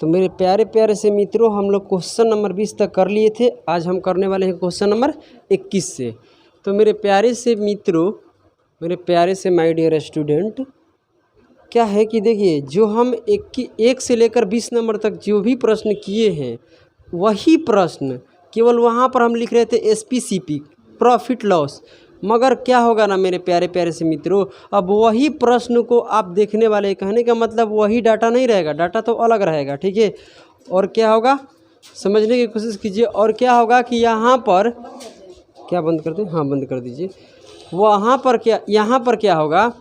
तो मेरे प्यारे प्यारे से मित्रों, हम लोग क्वेश्चन नंबर 20 तक कर लिए थे। आज हम करने वाले हैं क्वेश्चन नंबर 21 से। तो मेरे प्यारे से मित्रों, मेरे प्यारे से माय डियर स्टूडेंट, क्या है कि देखिए, जो हम 1 से लेकर 20 नंबर तक जो भी प्रश्न किए हैं, वही प्रश्न केवल वहाँ पर हम लिख रहे थे SPCP, प्रॉफिट लॉस। मगर क्या होगा ना मेरे प्यारे प्यारे से मित्रों, अब वही प्रश्न को आप देखने वाले, कहने का मतलब वही डाटा नहीं रहेगा, डाटा तो अलग रहेगा, ठीक है। और क्या होगा, समझने की कोशिश कीजिए। और क्या होगा कि यहाँ पर क्या बंद कर दें, हाँ बंद कर दीजिए। वहाँ पर क्या, यहाँ पर क्या होगा,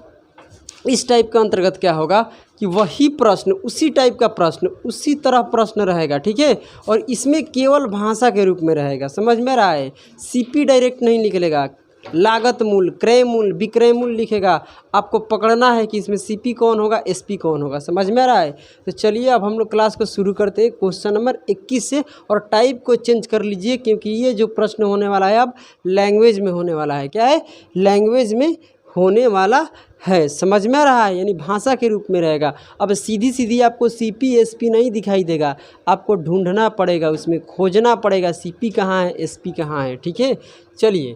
इस टाइप का अंतर्गत क्या होगा कि वही प्रश्न, उसी टाइप का प्रश्न, उसी तरह प्रश्न रहेगा, ठीक है। और इसमें केवल भाषा के रूप में रहेगा, समझ में रहा है। CP डायरेक्ट नहीं निकलेगा, लागत मूल्य, क्रय मूल्य, विक्रय मूल्य लिखेगा। आपको पकड़ना है कि इसमें CP कौन होगा, SP कौन होगा, समझ में आ रहा है। तो चलिए अब हम लोग क्लास को शुरू करते हैं क्वेश्चन नंबर 21 से। और टाइप को चेंज कर लीजिए, क्योंकि ये जो प्रश्न होने वाला है अब लैंग्वेज में होने वाला है। क्या है, लैंग्वेज में होने वाला है, समझ में आ रहा है, यानी भाषा के रूप में रहेगा। अब सीधी सीधी आपको CP SP नहीं दिखाई देगा, आपको ढूंढना पड़ेगा, उसमें खोजना पड़ेगा CP कहाँ है, SP कहाँ है, ठीक है। चलिए,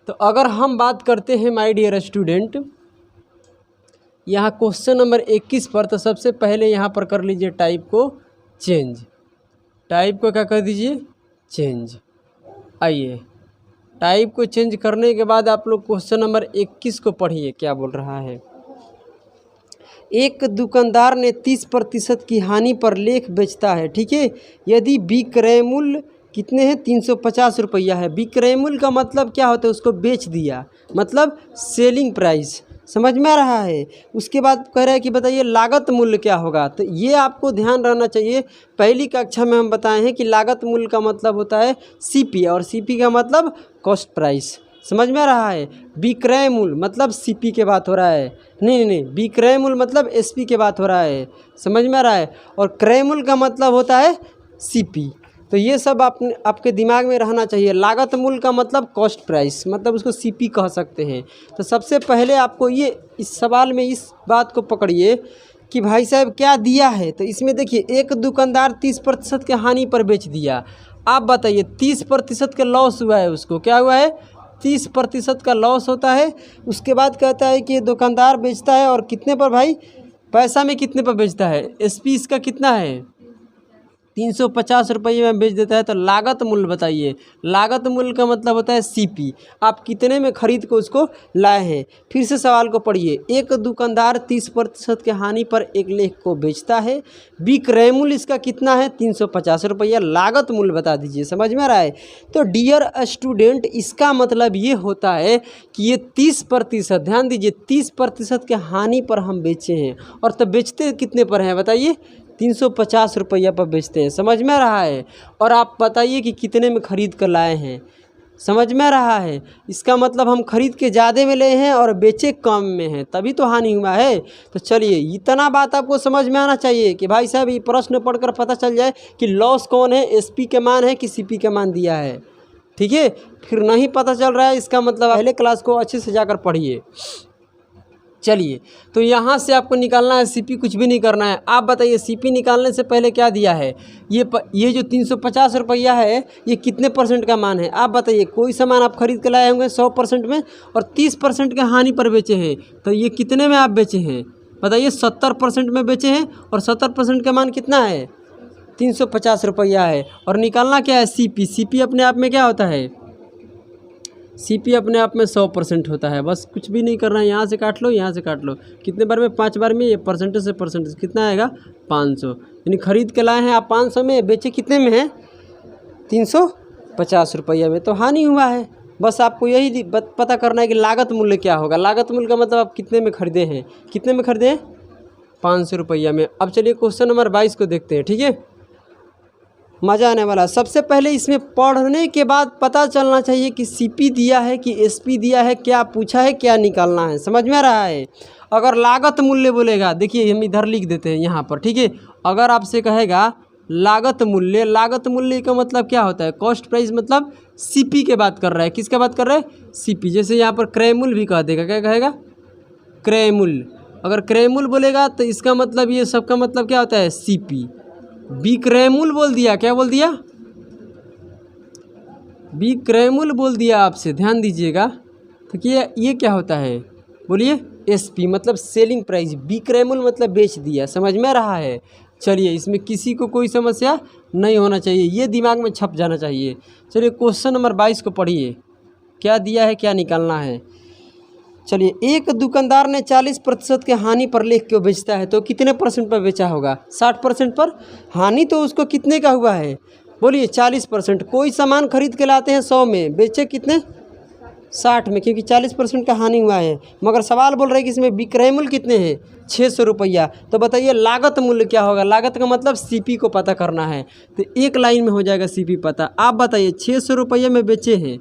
तो अगर हम बात करते हैं माय डियर स्टूडेंट, यहाँ क्वेश्चन नंबर 21 पर, तो सबसे पहले यहाँ पर कर लीजिए टाइप को चेंज। टाइप को क्या कर दीजिए, चेंज। आइए, टाइप को चेंज करने के बाद आप लोग क्वेश्चन नंबर 21 को पढ़िए, क्या बोल रहा है। एक दुकानदार ने 30% की हानि पर लेख बेचता है, ठीक है। यदि विक्रय मूल्य कितने हैं, 350 रुपया है। विक्रय मूल्य का मतलब क्या होता है, उसको बेच दिया, मतलब सेलिंग प्राइस, समझ में आ रहा है। उसके बाद कह रहा है कि बताइए लागत मूल्य क्या होगा। तो ये आपको ध्यान रहना चाहिए, पहली कक्षा में हम बताए हैं कि लागत मूल्य का मतलब होता है CP, और CP का मतलब कॉस्ट प्राइस, समझ में आ रहा है। विक्रय मूल्य मतलब CP के बात हो रहा है, नहीं, विक्रय मूल्य मतलब SP के बात हो रहा है, समझ में आ रहा है। और क्रय मूल्य का मतलब होता है CP। तो ये सब आपके दिमाग में रहना चाहिए। लागत मूल्य का मतलब कॉस्ट प्राइस, मतलब उसको CP कह सकते हैं। तो सबसे पहले आपको ये इस सवाल में इस बात को पकड़िए कि भाई साहब क्या दिया है। तो इसमें देखिए, एक दुकानदार 30% के हानि पर बेच दिया। आप बताइए, 30% का लॉस हुआ है, उसको क्या हुआ है, 30% का लॉस होता है। उसके बाद कहता है कि दुकानदार बेचता है, और कितने पर भाई, पैसा में कितने पर बेचता है, SP इसका कितना है, 350 रुपये में बेच देता है। तो लागत मूल्य बताइए, लागत मूल्य का मतलब होता है CP, आप कितने में खरीद को उसको लाए हैं। फिर से सवाल को पढ़िए, एक दुकानदार 30% के हानि पर एक लेख को बेचता है। विक्रय मूल्य इसका कितना है, 350 रुपया। लागत मूल्य बता दीजिए, समझ में आ रहा है। तो डियर स्टूडेंट, इसका मतलब ये होता है कि ये 30%, ध्यान दीजिए, 30% के हानि पर हम बेचे हैं। और तब बेचते कितने पर हैं बताइए, 350 रुपया पर बेचते हैं, समझ में आ रहा है। और आप बताइए कि कितने में ख़रीद कर लाए हैं, समझ में आ रहा है। इसका मतलब हम खरीद के ज़्यादा में ले हैं और बेचे कम में हैं, तभी तो हानि हुआ है। तो चलिए, इतना बात आपको समझ में आना चाहिए कि भाई साहब ये प्रश्न पढ़कर पता चल जाए कि लॉस कौन है, SP के मान है कि CP के मान दिया है, ठीक है। फिर नहीं पता चल रहा है, इसका मतलब पहले क्लास को अच्छे से जाकर पढ़िए। चलिए, तो यहाँ से आपको निकालना है CP, कुछ भी नहीं करना है। आप बताइए, CP निकालने से पहले क्या दिया है, ये जो 350 रुपया है, ये कितने % का मान है। आप बताइए, कोई सामान आप खरीद के लाए होंगे 100% में, और 30% के हानि पर बेचे हैं, तो ये कितने में आप बेचे हैं बताइए, 70% में बेचे हैं। और 70% का मान कितना है, 350 रुपया है। और निकालना क्या है, CP अपने आप में क्या होता है, CP अपने आप में 100% होता है। बस कुछ भी नहीं करना है, यहाँ से काट लो, यहाँ से काट लो, कितने बार में, 5 बार में। ये परसेंटेज से परसेंटेज कितना आएगा, 500। यानी खरीद के लाए हैं आप 500 में, बेचे कितने में है, 350 रुपया में, तो हानि हुआ है। बस आपको यही पता करना है कि लागत मूल्य क्या होगा। लागत मूल्य का मतलब आप कितने में खरीदे हैं, कितने में खरीदे हैं, 500 रुपया में। अब चलिए क्वेश्चन नंबर 22 को देखते हैं, ठीक है, मज़ा आने वाला। सबसे पहले इसमें पढ़ने के बाद पता चलना चाहिए कि CP दिया है कि SP दिया है, क्या पूछा है, क्या निकालना है, समझ में आ रहा है। अगर लागत मूल्य बोलेगा, देखिए हम इधर लिख देते हैं यहाँ पर, ठीक है। अगर आपसे कहेगा लागत मूल्य, लागत मूल्य का मतलब क्या होता है, कॉस्ट प्राइस, मतलब CP के बात कर रहा है। किसका बात कर रहा है, CP। जैसे यहाँ पर क्रय मूल्य भी कह देगा, क्या कहेगा, क्रय मूल्य। अगर क्रय मूल्य बोलेगा तो इसका मतलब ये सबका मतलब क्या होता है, CP। विक्रयमूल्य बोल दिया, क्या बोल दिया? विक्रयमूल्य बोल दिया आपसे, ध्यान दीजिएगा। तो क्या ये क्या होता है, बोलिए? एसपी मतलब सेलिंग प्राइस, विक्रयमूल्य मतलब बेच दिया। समझ में रहा है? चलिए, इसमें किसी को कोई समस्या नहीं होना चाहिए, ये दिमाग में छप जाना चाहिए। चलिए क्वेश्चन नंबर 22 को पढ़िए, क्या दिया है, क्या निकालना है। चलिए, एक दुकानदार ने 40% के हानि पर लेख क्यों बेचता है, तो कितने परसेंट पर बेचा होगा? 60% पर। हानि तो उसको कितने का हुआ है, बोलिए? 40%। कोई सामान खरीद के लाते हैं 100 में, बेचे कितने? 60 में, क्योंकि 40% का हानि हुआ है। मगर सवाल बोल रहे हैं कि इसमें विक्रय मूल्य कितने हैं? 600 रुपया। तो बताइए लागत मूल्य क्या होगा? लागत का मतलब सीपी को पता करना है, तो एक लाइन में हो जाएगा सीपी पता। आप बताइए 600 रुपये में बेचे हैं,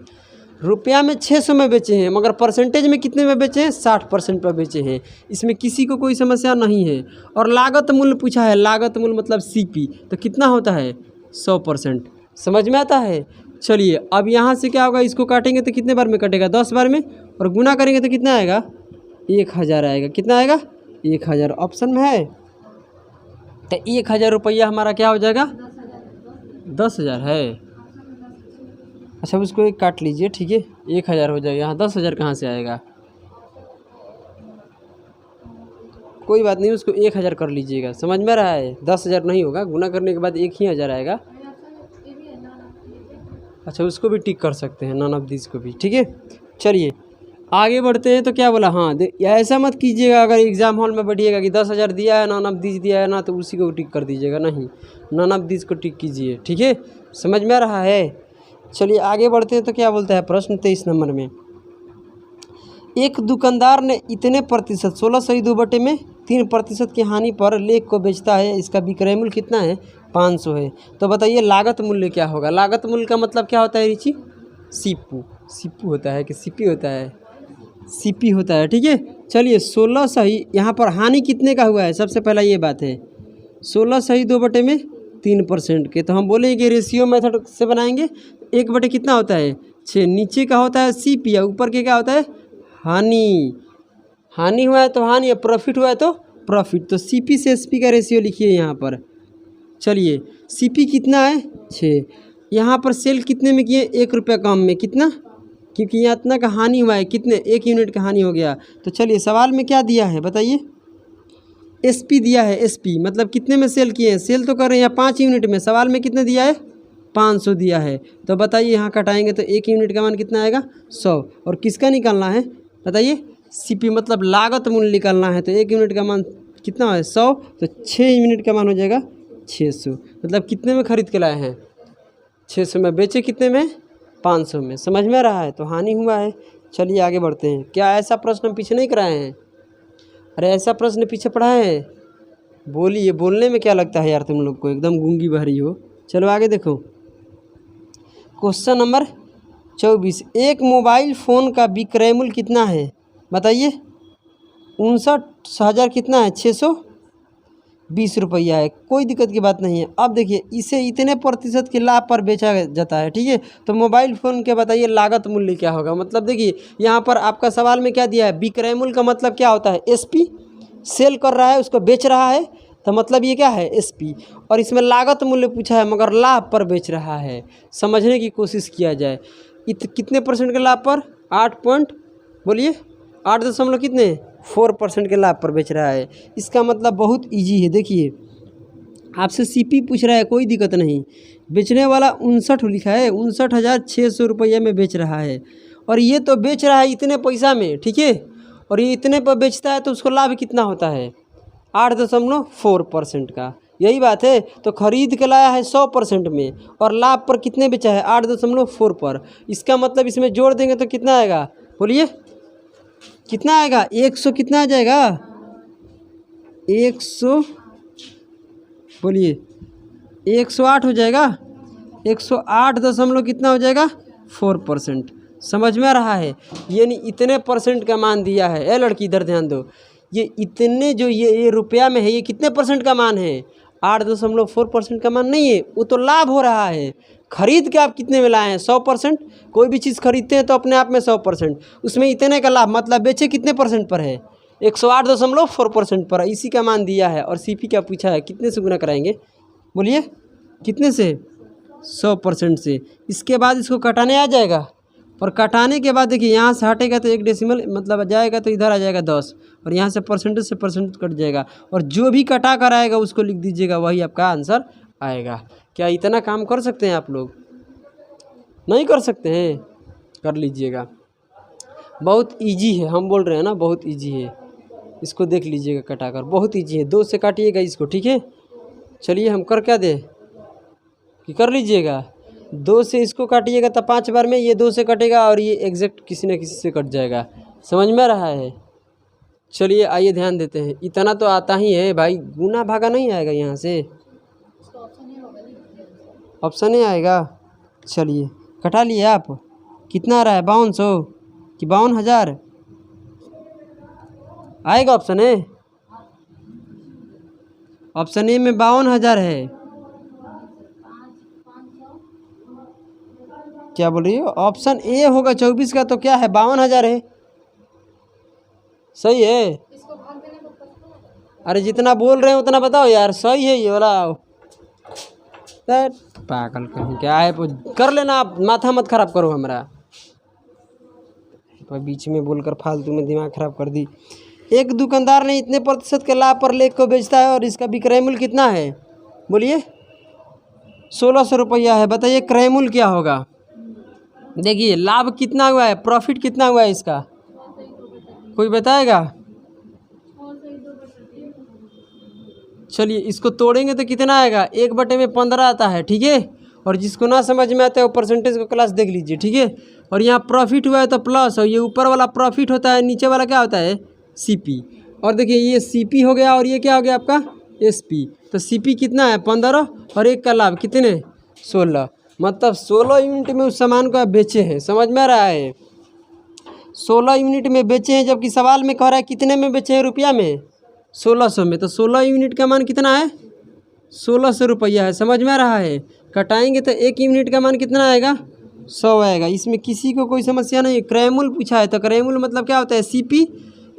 रुपया में 600 में बेचे हैं, मगर परसेंटेज में कितने में बेचे हैं? 60% पर बेचे हैं। इसमें किसी को कोई समस्या नहीं है। और लागत मूल्य पूछा है, लागत मूल्य मतलब सीपी, तो कितना होता है? 100%। समझ में आता है? चलिए, अब यहाँ से क्या होगा, इसको काटेंगे तो कितने बार में कटेगा? 10 बार में। और गुना करेंगे तो कितना आएगा? 1000 आएगा। कितना आएगा? 1000 ऑप्शन में है। तो 1000 रुपया हमारा क्या हो जाएगा? 10,000 है। अच्छा, उसको एक काट लीजिए, ठीक है, 1000 हो जाएगा। यहाँ 10,000 कहाँ से आएगा? कोई बात नहीं, उसको 1000 कर लीजिएगा। समझ में रहा है? 10,000 नहीं होगा, गुना करने के बाद 1000 आएगा। अच्छा, उसको भी टिक कर सकते हैं, नन ऑफ दिस को भी, ठीक है। चलिए आगे बढ़ते हैं। तो क्या बोला? हाँ, ऐसा मत कीजिएगा अगर एग्ज़ाम हॉल में बैठिएगा कि 10,000 दिया है, नन ऑफ दिस दिया है ना, तो उसी को टिक कर दीजिएगा। नहीं, नन ऑफ दिस को टिक कीजिए, ठीक है। समझ में आ रहा है? चलिए आगे बढ़ते हैं। तो क्या बोलता है प्रश्न 23 नंबर में, एक दुकानदार ने इतने प्रतिशत 16/2 की हानि पर लेख को बेचता है, इसका विक्रय मूल्य कितना है? 500 है। तो बताइए लागत मूल्य क्या होगा? लागत मूल्य का मतलब क्या होता है रिची? सीपू। सीपू होता है कि सीपी होता है? सीपी होता है, ठीक है। चलिए 16 सही, यहाँ पर हानि कितने का हुआ है? सबसे पहला ये बात है, 16 सही 2/3% के। तो हम बोलेंगे कि रेशियो मेथड से बनाएंगे। 1/, कितना होता है? 6। नीचे का होता है सीपी, ऊपर के क्या होता है? हानि। हानि हुआ है तो हानि, या प्रॉफिट हुआ है तो प्रॉफिट। तो सीपी से एसपी का रेशियो लिखिए यहाँ पर। चलिए, सीपी कितना है? 6। यहाँ पर सेल कितने में किए? 1 रुपया कम में। कितना? क्योंकि यहाँ इतना का हानि हुआ है, कितने? 1 यूनिट का हानि हो गया। तो चलिए सवाल में क्या दिया है बताइए? एसपी दिया है। एसपी मतलब कितने में सेल किए हैं? सेल तो कर रहे हैं यहाँ 5 यूनिट में। सवाल में कितने दिया है? 500 दिया है। तो बताइए यहाँ कटाएंगे तो 1 यूनिट का मान कितना आएगा? 100। और किसका निकालना है बताइए? सीपी मतलब लागत मूल्य निकालना है। तो 1 यूनिट का मान कितना है? 100। तो 6 यूनिट का मान हो जाएगा 600। मतलब कितने में खरीद के लाए हैं? 600 में। बेचे कितने में? 500 में। समझ में रहा है? तो हानि हुआ है। चलिए आगे बढ़ते हैं। क्या ऐसा प्रश्न हम पीछे नहीं कराए हैं? अरे ऐसा प्रश्न पीछे पढ़ाए हैं? बोलिए, बोलने में क्या लगता है यार तुम लोग को, एकदम गूंगी बहरी हो। चलो आगे देखो, क्वेश्चन नंबर 24, एक मोबाइल फ़ोन का विक्रय मूल्य कितना है बताइए? 59,000 कितना है? 620 रुपया है। कोई दिक्कत की बात नहीं है। अब देखिए, इसे इतने प्रतिशत के लाभ पर बेचा जाता है, ठीक है। तो मोबाइल फ़ोन के बताइए लागत मूल्य क्या होगा? मतलब देखिए यहाँ पर आपका सवाल में क्या दिया है? विक्रय मूल्य का मतलब क्या होता है? एसपी। सेल कर रहा है, उसको बेच रहा है, तो मतलब ये क्या है? एसपी। और इसमें लागत मूल्य पूछा है, मगर लाभ पर बेच रहा है। समझने की कोशिश किया जाए। कितने परसेंट के लाभ पर? 8 पॉइंट, बोलिए 8 दशमलव कितने? 4% के लाभ पर बेच रहा है। इसका मतलब बहुत इजी है। देखिए आपसे सीपी पूछ रहा है, कोई दिक्कत नहीं। बेचने वाला 59 लिखा है, 59,600 रुपये में बेच रहा है। और ये तो बेच रहा है इतने पैसा में, ठीक है। और ये इतने पर बेचता है तो उसको लाभ कितना होता है? 8.4% का। यही बात है। तो खरीद के लाया है 100% में, और लाभ पर कितने बेचा है? 8.4 पर। इसका मतलब इसमें जोड़ देंगे तो कितना आएगा? बोलिए कितना आएगा? 100 कितना आ जाएगा? 100, बोलिए 108 हो जाएगा। 108 दशमलव कितना हो जाएगा? 4%। समझ में आ रहा है? यानी इतने परसेंट का मान दिया है। ए लड़की इधर ध्यान दो, ये इतने जो ये रुपया में है, ये कितने परसेंट का मान है? 8.4% का मान नहीं है, वो तो लाभ हो रहा है। खरीद के आप कितने में लाए हैं? 100%। कोई भी चीज़ खरीदते हैं तो अपने आप में 100%, उसमें इतने का लाभ, मतलब बेचे कितने परसेंट पर है? 108.4% पर। इसी का मान दिया है। और सीपी क्या पूछा है? कितने से गुना कराएंगे? बोलिए कितने से 100% से। इसके बाद इसको कटाने आ जाएगा और कटाने के बाद देखिए यहाँ से हटेगा तो 1 डेसिमल मतलब जाएगा तो इधर आ जाएगा 10 और यहाँ से परसेंटेज कट जाएगा और जो भी कटा कर आएगा उसको लिख दीजिएगा, वही आपका आंसर आएगा। क्या इतना काम कर सकते हैं आप लोग? नहीं कर सकते हैं? कर लीजिएगा, बहुत इजी है, हम बोल रहे हैं ना बहुत इजी है। इसको देख लीजिएगा कटा कर, बहुत इजी है। 2 से काटिएगा इसको, ठीक है। चलिए हम कर क्या दे कि कर लीजिएगा। 2 से इसको काटिएगा तो 5 बार में ये 2 से कटेगा और ये एग्जैक्ट किसी न किसी से कट जाएगा। समझ में रहा है? चलिए आइए ध्यान देते हैं। इतना तो आता ही है भाई, गुना भागा नहीं आएगा यहाँ से, ऑप्शन ही आएगा। चलिए कटा लिए आप। कितना आ रहा है? 5200 कि 52,000 आएगा ऑप्शन ए। ऑप्शन ए में 52,000 है। क्या बोल रही हो? ऑप्शन ए होगा 24 का, तो क्या है 52,000 है। सही है। अरे जितना बोल रहे हैं उतना बताओ यार, सही है ये वाला। पागल कहीं क्या है, कर लेना आप, माथा मत खराब करो हमारा। बीच में बोलकर फालतू में दिमाग खराब कर दी। एक दुकानदार ने इतने प्रतिशत के लाभ पर लेख को बेचता है और इसका विक्रय मूल्य कितना है? बोलिए 1600 रुपया है। बताइए क्रय मूल्य क्या होगा? देखिए लाभ कितना हुआ है, प्रॉफिट कितना हुआ है इसका, कोई बताएगा? चलिए इसको तोड़ेंगे तो कितना आएगा? 1/15 आता है, ठीक है। और जिसको ना समझ में आता है वो परसेंटेज का क्लास देख लीजिए, ठीक है। और यहाँ प्रॉफिट हुआ है तो प्लस, और ये ऊपर वाला प्रॉफिट होता है, नीचे वाला क्या होता है? सीपी। और देखिए ये सीपी हो गया और ये क्या हो गया आपका? एसपी। तो सीपी कितना है? 15 और 1 का लाभ कितने? 16। मतलब 16 यूनिट में उस सामान को आप बेचे हैं। समझ में आ रहा है? 16 यूनिट में बेचे हैं, जबकि सवाल में कह रहा है कितने में बेचे हैं? रुपया में 1600 में। तो 16 यूनिट का मान कितना है? 1600 रुपया है। समझ में आ रहा है? कटाएंगे तो 1 यूनिट का मान कितना आएगा? 100 आएगा। इसमें किसी को कोई समस्या नहीं है। क्रय मूल्य पूछा है तो क्रय मूल्य मतलब क्या होता है? सीपी।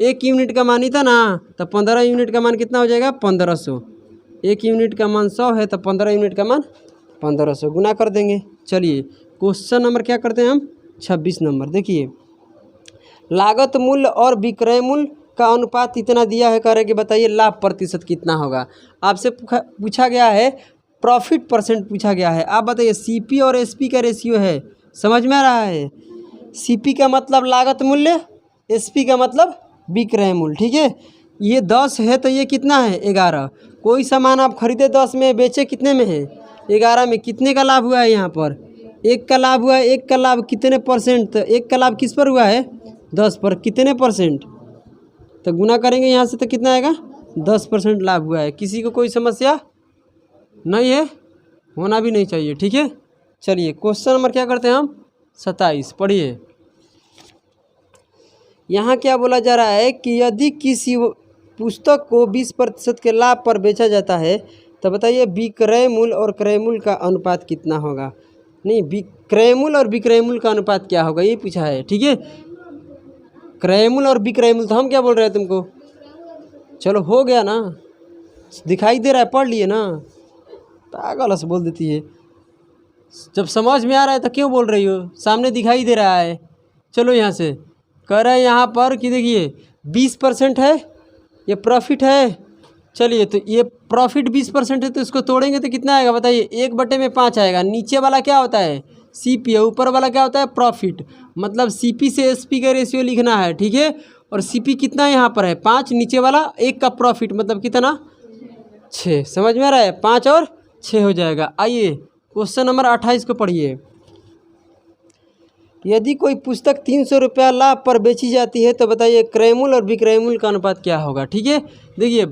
1 यूनिट का मान ही था ना, तो 15 यूनिट का मान कितना हो जाएगा? 1500। 1 यूनिट का मान 100 है तो 15 यूनिट का मान 1500, गुना कर देंगे। चलिए क्वेश्चन नंबर क्या करते हैं हम? 26 नंबर। देखिए लागत मूल्य और विक्रय मूल्य का अनुपात इतना दिया है, कह रहे कि बताइए लाभ प्रतिशत कितना होगा। आपसे पूछा गया है प्रॉफिट परसेंट पूछा गया है। आप बताइए सीपी और एसपी का रेशियो है। समझ में आ रहा है? सीपी का मतलब लागत मूल्य, एसपी का मतलब विक्रय मूल्य, ठीक है। ये 10 है तो ये कितना है? 11। कोई सामान आप खरीदे 10 में, बेचे कितने में है? 11 में। कितने का लाभ हुआ है यहाँ पर? 1 का लाभ हुआ है। 1 का लाभ कितने परसेंट? तो 1 का लाभ किस पर हुआ है? 10 पर। कितने परसेंट? तो गुना करेंगे यहाँ से तो कितना आएगा? 10% लाभ हुआ है। किसी को कोई समस्या नहीं है? होना भी नहीं चाहिए, ठीक है। चलिए क्वेश्चन नंबर क्या करते हैं हम? 27 पढ़िए। यहाँ क्या बोला जा रहा है कि यदि किसी पुस्तक को 20% के लाभ पर बेचा जाता है तो बताइए विक्रय मूल्य और क्रय मूल्य का अनुपात कितना होगा? नहीं, विक्रय मूल्य और विक्रय मूल्य का अनुपात क्या होगा ये पूछा है, ठीक है। क्रय मूल्य और विक्रय मूल्य, तो हम क्या बोल रहे हैं तुमको? चलो हो गया ना, दिखाई दे रहा है, पढ़ लिए ना। पागल से बोल देती है। जब समझ में आ रहा है तो क्यों बोल रही हो? सामने दिखाई दे रहा है। चलो यहाँ से कह रहे हैं यहाँ पर कि देखिए 20% है, ये प्रॉफिट है। चलिए तो ये प्रॉफिट 20% है तो इसको तोड़ेंगे तो कितना आएगा बताइए? 1/5 आएगा। नीचे वाला क्या होता है? सीपी है। ऊपर वाला क्या होता है? प्रॉफिट। मतलब सीपी से एसपी का रेशियो लिखना है, ठीक है। और सीपी कितना यहाँ पर है? 5। नीचे वाला 1 का प्रॉफिट मतलब कितना? 6। समझ में आ रहा है? 5 और 6 हो जाएगा। आइए क्वेश्चन नंबर 28 को पढ़िए। यदि कोई पुस्तक 300 रुपया लाभ पर बेची जाती है तो बताइए क्रय मूल्य और विक्रय मूल्य का अनुपात क्या होगा? ठीक है, देखिए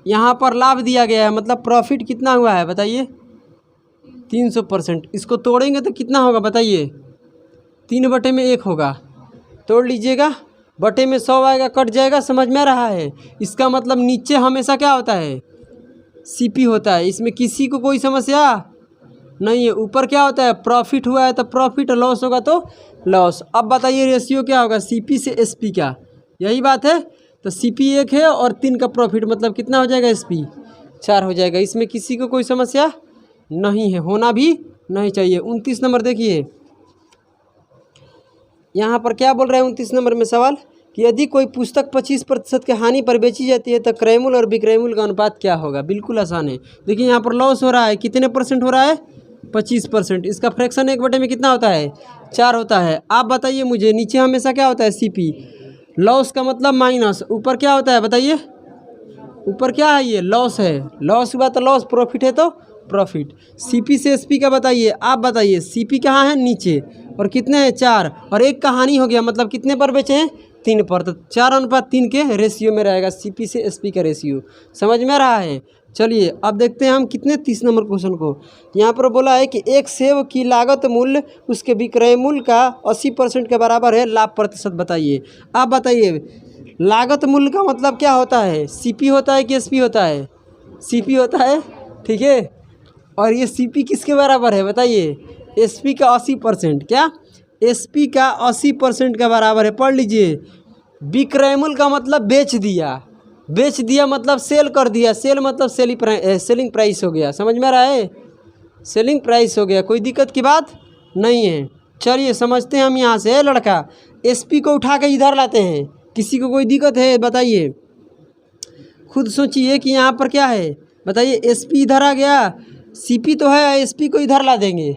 यहाँ पर लाभ दिया गया है, मतलब प्रॉफिट कितना हुआ है बताइए? 300%। इसको तोड़ेंगे तो कितना होगा बताइए? 3/1 होगा। तोड़ लीजिएगा, बटे में 100 आएगा, कट जाएगा। समझ में आ रहा है? इसका मतलब नीचे हमेशा क्या होता है? सीपी होता है। इसमें किसी को कोई समस्या नहीं है। ऊपर क्या होता है? प्रॉफिट हुआ है तो प्रॉफिट, लॉस होगा तो लॉस। अब बताइए रेशियो क्या होगा? सीपी से एसपी का, यही बात है। तो सीपी 1 है और 3 का प्रॉफिट, मतलब कितना हो जाएगा? एसपी 4 हो जाएगा। इसमें किसी को कोई समस्या नहीं है, होना भी नहीं चाहिए। 29 नंबर देखिए, यहाँ पर क्या बोल रहे हैं 29 नंबर में सवाल कि यदि कोई पुस्तक 25% की हानि पर बेची जाती है तो क्रयमूल्य और विक्रयमूल्य का अनुपात क्या होगा। बिल्कुल आसान है। देखिए यहाँ पर लॉस हो रहा है, कितने परसेंट हो रहा है, 25%। इसका फ्रैक्शन 1/में कितना होता है, 4 होता है। आप बताइए मुझे, नीचे हमेशा क्या होता है, CP, लॉस का मतलब माइनस, ऊपर क्या होता है बताइए, ऊपर क्या है, ये लॉस है, लॉस हुआ तो लॉस, प्रॉफिट है तो प्रॉफिट। CP से SP का बताइए, आप बताइए, CP कहाँ है, नीचे, और कितने हैं, 4, और एक का हानि हो गया, मतलब कितने पर बेचे हैं, 3 पर, तो 4:3 के रेशियो में रहेगा CP से SP का रेशियो। समझ में आ रहा है। चलिए अब देखते हैं हम कितने 30 नंबर क्वेश्चन को। यहाँ पर बोला है कि एक सेब की लागत मूल्य उसके विक्रय मूल्य का 80% के बराबर है, लाभ प्रतिशत बताइए। आप बताइए लागत मूल्य का मतलब क्या होता है, CP होता है कि SP होता है, CP होता है, ठीक है। और ये CP किसके बराबर है बताइए, SP का 80%, क्या SP का 80% का बराबर है। पढ़ लीजिए, विक्रय मूल्य का मतलब बेच दिया, बेच दिया मतलब सेल कर दिया, सेल मतलब सेलिंग प्राइस हो गया। समझ में आ रहा है, सेलिंग प्राइस हो गया, कोई दिक्कत की बात नहीं है। चलिए समझते हैं हम यहाँ से। लड़का SP को उठा के इधर लाते हैं, किसी को कोई दिक्कत है बताइए, खुद सोचिए कि यहाँ पर क्या है बताइए। SP इधर आ गया, CP तो है, SP को इधर ला देंगे।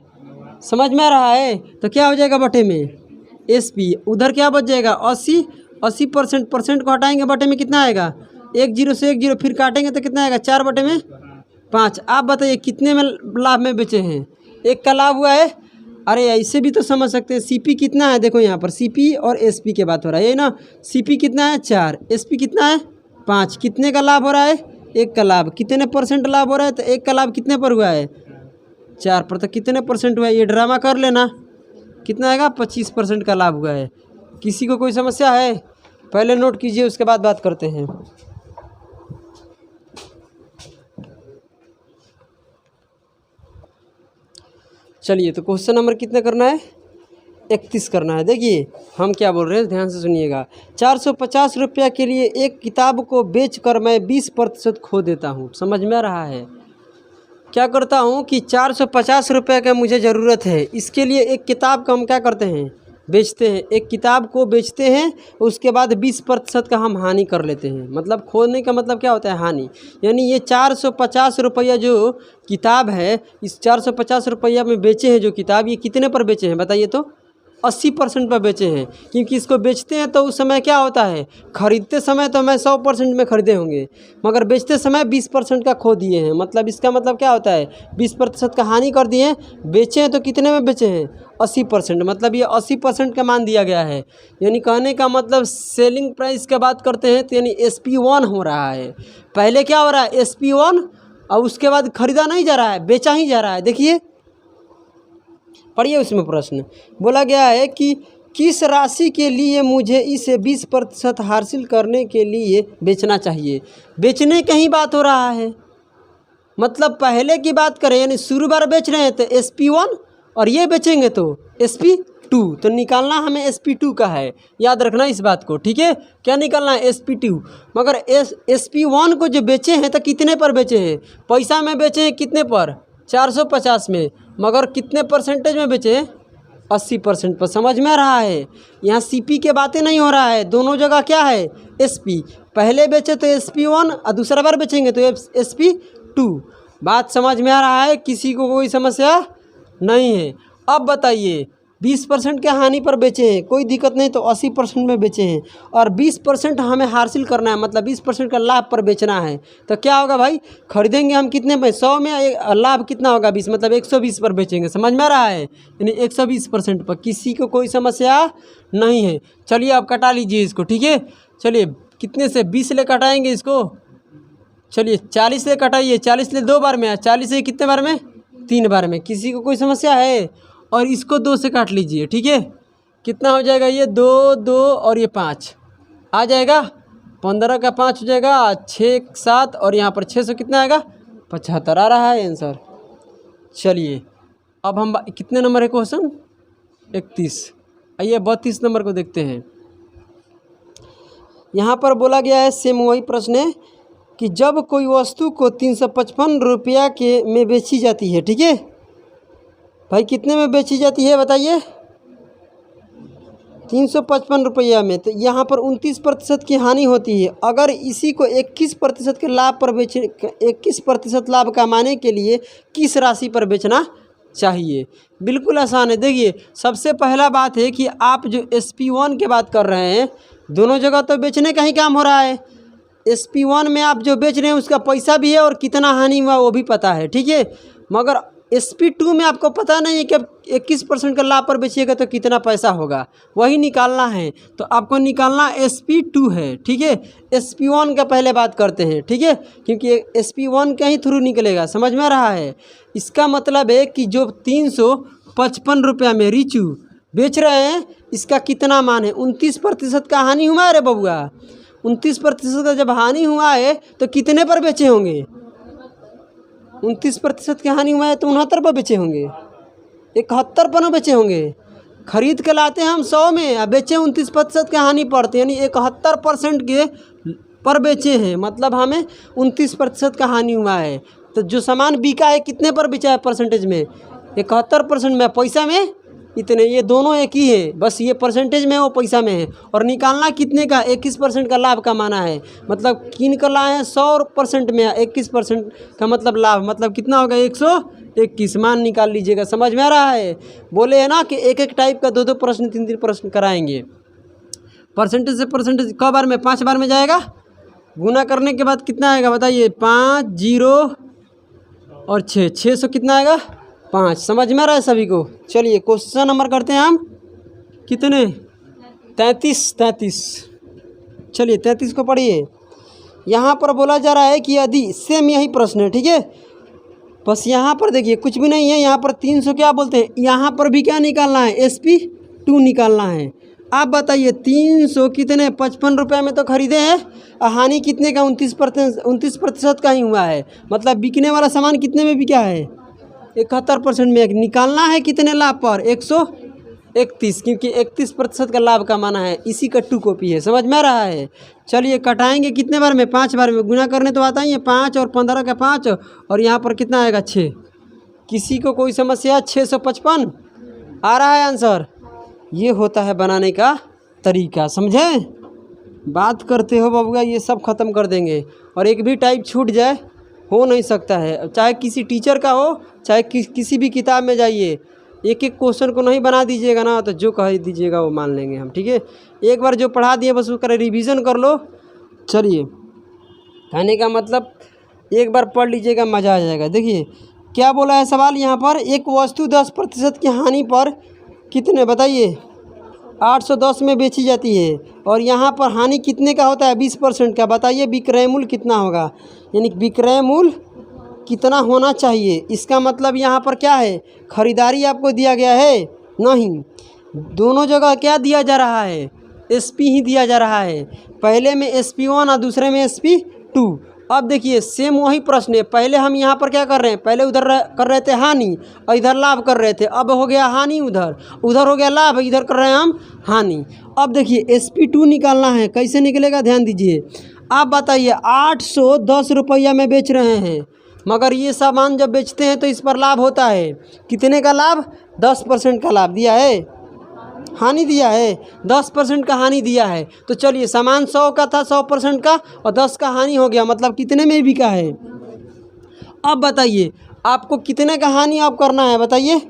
समझ में आ रहा है, तो क्या हो जाएगा बटे में SP, उधर क्या बच जाएगा 80% परसेंट को हटाएंगे, बटे में कितना आएगा, 1 0 से 1 0, फिर काटेंगे तो कितना आएगा, 4/5। आप बताइए कितने में लाभ में बेचे हैं, 1 का लाभ हुआ है। अरे ऐसे भी तो समझ सकते हैं, CP कितना है, देखो यहाँ पर CP और SP की बात हो रहा है, ये ना, CP कितना है 4, SP कितना है 5, कितने का लाभ हो रहा है, 1 का लाभ, कितने परसेंट लाभ हो रहा है, तो 1 का लाभ कितने पर हुआ है, 4 पर, तो कितने परसेंट हुआ है, ये ड्रामा कर लेना, कितना आएगा, 25% का लाभ हुआ है। किसी को कोई समस्या है, पहले नोट कीजिए, उसके बाद बात करते हैं। चलिए तो क्वेश्चन नंबर कितने करना है, 31 करना है। देखिए हम क्या बोल रहे हैं, ध्यान से सुनिएगा। 450 रुपया के लिए एक किताब को बेचकर मैं 20% खो देता हूँ। समझ में आ रहा है, क्या करता हूँ कि 450 रुपये का मुझे ज़रूरत है, इसके लिए एक किताब का हम क्या करते हैं, बेचते हैं, एक किताब को बेचते हैं, उसके बाद 20% का हम हानि कर लेते हैं। मतलब खोने का मतलब क्या होता है, हानि। यानी ये 450 रुपया जो किताब है, इस 450 रुपया में बेचे हैं जो किताब, ये कितने पर बेचे हैं बताइए तो, 80% पर बेचे हैं। क्योंकि इसको बेचते हैं तो उस समय क्या होता है, खरीदते समय तो मैं 100% में खरीदे होंगे, मगर बेचते समय 20% का खो दिए हैं। मतलब इसका मतलब क्या होता है, 20% का हानि कर दिए हैं। बेचे हैं तो कितने में बेचे हैं, 80%, मतलब ये 80% का मान दिया गया है। यानी कहने का मतलब सेलिंग प्राइस का बात करते हैं तो यानी SP1 हो रहा है। पहले क्या हो रहा है, SP1, और उसके बाद खरीदा नहीं जा रहा है, बेचा ही जा रहा है। देखिए पढ़िए, उसमें प्रश्न बोला गया है कि किस राशि के लिए मुझे इसे 20% हासिल करने के लिए बेचना चाहिए। बेचने की ही बात हो रहा है, मतलब पहले की बात करें, यानी शुरू बार बेच रहे हैं तो SP1, और ये बेचेंगे तो SP2, तो निकालना हमें SP2 का है, याद रखना इस बात को, ठीक है। क्या निकालना है, SP2। मगर SP1 को जो बेचे हैं तो कितने पर बेचे हैं, पैसा में बेचे हैं कितने पर, 450 में, मगर कितने परसेंटेज में बेचे हैं, 80% पर। समझ में आ रहा है, यहाँ CP के बातें नहीं हो रहा है, दोनों जगह क्या है, SP। पहले बेचे तो SP1 और दूसरा बार बेचेंगे तो SP2। बात समझ में आ रहा है, किसी को कोई समस्या नहीं है। अब बताइए 20% के हानि पर बेचे हैं, कोई दिक्कत नहीं, तो 80% में बेचे हैं, और 20% हमें हासिल करना है, मतलब 20% का लाभ पर बेचना है। तो क्या होगा भाई, खरीदेंगे हम कितने में, 100 में, लाभ कितना होगा 20, मतलब 120 पर बेचेंगे। समझ में आ रहा है, यानी 120% पर। किसी को कोई समस्या नहीं है। चलिए अब कटा लीजिए इसको, ठीक है। चलिए कितने से, 20 ले कटाएंगे इसको, चलिए 40 से कटाइए, 40 ले 2 बार में, 40 से कितने बार में, 3 बार में। किसी को कोई समस्या है, और इसको 2 से काट लीजिए, ठीक है। कितना हो जाएगा, ये 2 2 और ये 5 आ जाएगा, 15 का 5 हो जाएगा, 6 7, और यहाँ पर 600 कितना आएगा, 75 आ रहा है आंसर। चलिए अब हम कितने नंबर है क्वेश्चन, 31। आइए 32 नंबर को देखते हैं। यहाँ पर बोला गया है, सेम वही प्रश्न है कि जब कोई वस्तु को 355 रुपया के में बेची जाती है, ठीक है भाई, कितने में बेची जाती है बताइए? 355 रुपया में। तो यहाँ पर 29% की हानि होती है। अगर इसी को 21% के लाभ पर 21% लाभ कमाने के लिए किस राशि पर बेचना चाहिए? बिल्कुल आसान है। देखिए, सबसे पहला बात है कि आप जो SP1 की बात कर रहे हैं, दोनों जगह तो बेचने का ही काम हो रहा है। SP1 में आप जो बेच रहे हैं उसका पैसा भी है और कितना हानि हुआ वो भी पता है, ठीक है। मगर SP2 में आपको पता नहीं है कि आप 21% का लाभ पर बेचिएगा तो कितना पैसा होगा, वही निकालना है। तो आपको निकालना SP2 है, ठीक है। SP1 का पहले बात करते हैं, ठीक है, क्योंकि SP1 का ही थ्रू निकलेगा। समझ में आ रहा है? इसका मतलब है कि जो 355 रुपया में रिचू बेच रहे हैं, इसका कितना मान है? 29% का हानि हुआ है रे बबुआ। 29% का जब हानि हुआ है तो कितने पर बेचे होंगे? 29% की हानि हुआ है तो 69 पर बेचे होंगे, 71 पर बेचे होंगे। खरीद के लाते हैं हम 100 में, अब बेचे 29% की हानि पड़ते, यानी 71% के पर बेचे हैं, मतलब हमें 29% का हानि हुआ है। तो जो सामान बिका है कितने पर बेचा है परसेंटेज में? 71% में। पैसा में इतने, ये दोनों एक ही है, बस ये परसेंटेज में वो पैसा में है। और निकालना कितने का? 21% का लाभ कमाना है, मतलब किन कर लाए हैं 100% में, 21% का मतलब लाभ, मतलब कितना होगा? 121 मान निकाल लीजिएगा। समझ में आ रहा है? बोले है ना कि एक एक टाइप का 2-2 प्रश्न 3-3 प्रश्न कराएंगे। परसेंटेज से परसेंटेज क बार में? 5 बार में जाएगा। गुना करने के बाद कितना आएगा बताइए? 5 0 और 6, 600 कितना आएगा? 5। समझ में आ रहा है सभी को? चलिए क्वेश्चन नंबर करते हैं हम। कितने? 33। चलिए 33 को पढ़िए। यहाँ पर बोला जा रहा है कि यदि, सेम यही प्रश्न है, ठीक है। बस यहाँ पर देखिए कुछ भी नहीं है, यहाँ पर 300 क्या बोलते हैं, यहाँ पर भी क्या निकालना है? SP2 निकालना है। आप बताइए 300 कितने? 55 रुपये में तो खरीदे हैं, हानि कितने का? 29% का ही हुआ है, मतलब बिकने वाला सामान कितने में बिका है? 71% में। निकालना है कितने लाभ पर? 131, क्योंकि 31% का लाभ कमाना है। इसी का 2 कॉपी है। समझ में आ रहा है? चलिए कटाएंगे कितने बार में? 5 बार में। गुना करने तो आता ही है, 5 और 15 का 5, और यहाँ पर कितना आएगा? 6। किसी को कोई समस्या? 655 आ रहा है आंसर। ये होता है बनाने का तरीका, समझे? बात करते हो बबुआ, ये सब ख़त्म कर देंगे, और एक भी टाइप छूट जाए हो नहीं सकता है। चाहे किसी टीचर का हो, चाहे किसी भी किताब में जाइए, एक एक क्वेश्चन को नहीं बना दीजिएगा ना, तो जो कह दीजिएगा वो मान लेंगे हम, ठीक है। एक बार जो पढ़ा दिए बस उसका रिवीजन कर लो। चलिए, कहने का मतलब एक बार पढ़ लीजिएगा, मज़ा आ जाएगा। देखिए क्या बोला है सवाल यहाँ पर, एक वस्तु 10% की हानि पर कितने बताइए? 810 में बेची जाती है, और यहाँ पर हानि कितने का होता है? 20% का। बताइए विक्रय मूल्य कितना होगा, यानी विक्रय मूल्य कितना होना चाहिए? इसका मतलब यहाँ पर क्या है? खरीदारी आपको दिया गया है? नहीं, दोनों जगह क्या दिया जा रहा है? SP ही दिया जा रहा है। पहले में SP1 और दूसरे में SP2। अब देखिए सेम वही प्रश्न है। पहले हम यहाँ पर क्या कर रहे हैं? पहले उधर कर रहे थे हानि और इधर लाभ कर रहे थे। अब हो गया हानि, उधर हो गया लाभ, इधर कर रहे हैं हम हानि। अब देखिए SP2 निकालना है। कैसे निकलेगा? ध्यान दीजिए। आप बताइए 810 रुपया में बेच रहे हैं, मगर ये सामान जब बेचते हैं तो इस पर लाभ होता है। कितने का लाभ? 10% का लाभ दिया है, हानि दिया है, 10% का हानि दिया है। तो चलिए सामान 100 का था, 100% का, और 10 का हानि हो गया, मतलब कितने में बिका है? अब बताइए आपको कितने का हानि आप करना है? बताइए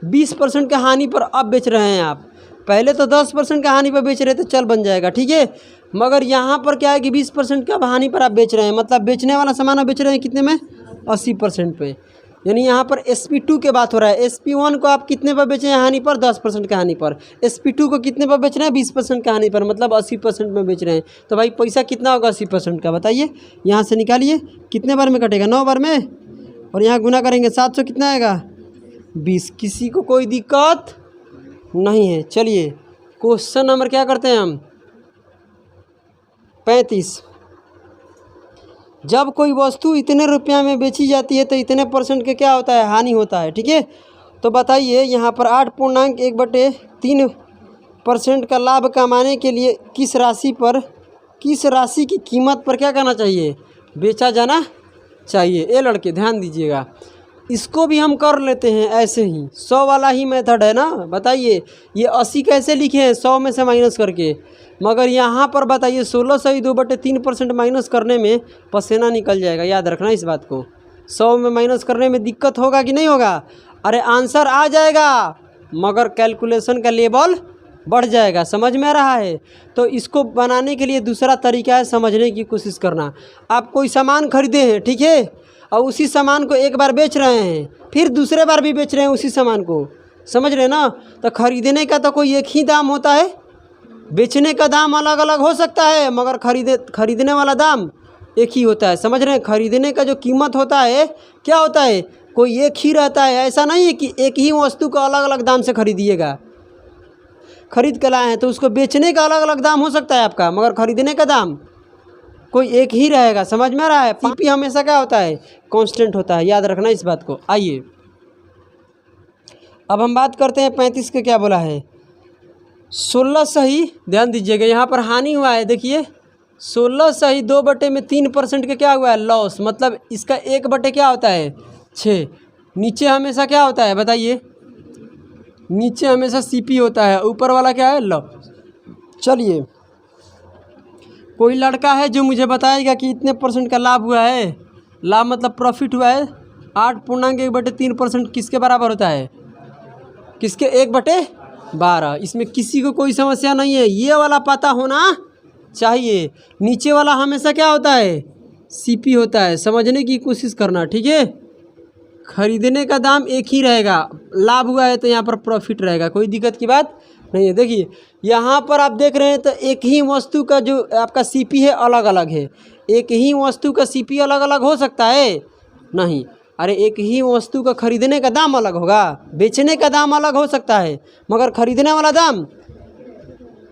20% का हानि पर अब बेच रहे हैं आप। पहले तो 10% का हानि पर बेच रहे थे, चल बन जाएगा, ठीक है। मगर यहाँ पर क्या है कि 20% का हानि पर आप बेच रहे हैं, मतलब बेचने वाला सामान आप बेच रहे हैं कितने में? 80% पे। यानी यहाँ पर SP2 के बात हो रहा है। SP1 को आप कितने पर बेचे हैं हानि पर? 10% का हानि पर। SP2 को कितने पर बेच रहे हैं? 20% का हानि पर, मतलब 80% में बेच रहे हैं। तो भाई पैसा कितना होगा 80% का? बताइए, यहाँ से निकालिए कितने बार में कटेगा? 9 बार में, और यहाँ गुना करेंगे 700 कितना आएगा? 20। किसी को कोई दिक्कत नहीं है? चलिए क्वेश्चन नंबर क्या करते हैं हम? 35। जब कोई वस्तु इतने रुपया में बेची जाती है तो इतने % के क्या होता है? हानि होता है, ठीक है। तो बताइए यहाँ पर 8.1/3% का लाभ कमाने के लिए किस राशि की कीमत पर क्या करना चाहिए? बेचा जाना चाहिए। ये लड़के ध्यान दीजिएगा, इसको भी हम कर लेते हैं ऐसे ही, 100 वाला ही मेथड है ना। बताइए ये 80 कैसे लिखे हैं, 100 में से माइनस करके, मगर यहाँ पर बताइए 1600 ही 2/3% माइनस करने में पसीना निकल जाएगा। याद रखना इस बात को, 100 में माइनस करने में दिक्कत होगा कि नहीं होगा? अरे आंसर आ जाएगा मगर कैलकुलेशन का लेवल बढ़ जाएगा। समझ में आ रहा है? तो इसको बनाने के लिए दूसरा तरीका है, समझने की कोशिश करना। आप कोई सामान खरीदे हैं, ठीक है, और उसी सामान को एक बार बेच रहे हैं, फिर दूसरे बार भी बेच रहे हैं उसी सामान को, समझ रहे हैं ना? तो खरीदने का तो कोई एक ही दाम होता है, बेचने का दाम अलग अलग हो सकता है, मगर खरीदने वाला दाम एक ही होता है। समझ रहे हैं? खरीदने का जो कीमत होता है क्या होता है, कोई एक ही रहता है। ऐसा नहीं है कि एक ही वस्तु को अलग अलग दाम से खरीदिएगा। खरीद कर लाए हैं तो उसको बेचने का अलग अलग दाम हो सकता है आपका, मगर खरीदने का दाम कोई एक ही रहेगा। समझ में आ रहा है? सीपी हमेशा क्या होता है, कांस्टेंट होता है। याद रखना इस बात को। आइए अब हम बात करते हैं 35 का क्या बोला है, 16 सही, ध्यान दीजिएगा यहाँ पर हानि हुआ है। देखिए 16 सही 2/3% का क्या हुआ है, लॉस। मतलब इसका 1/, क्या होता है, 6। नीचे हमेशा क्या होता है बताइए, नीचे हमेशा सीपी होता है, ऊपर वाला क्या है, लॉस। चलिए कोई लड़का है जो मुझे बताएगा कि इतने % का लाभ हुआ है। लाभ मतलब प्रॉफिट हुआ है। 8.1/3% किसके बराबर होता है, किसके, 1/12। इसमें किसी को कोई समस्या नहीं है, ये वाला पता होना चाहिए। नीचे वाला हमेशा क्या होता है, सीपी होता है। समझने की कोशिश करना, ठीक है। खरीदने का दाम एक ही रहेगा, लाभ हुआ है तो यहाँ पर प्रॉफिट रहेगा, कोई दिक्कत की बात नहीं है। देखिए यहाँ पर आप देख रहे हैं तो एक ही वस्तु का जो आपका सीपी है अलग अलग है। एक ही वस्तु का सीपी अलग अलग हो सकता है? नहीं। अरे एक ही वस्तु का खरीदने का दाम अलग होगा, बेचने का दाम अलग हो सकता है, मगर खरीदने वाला दाम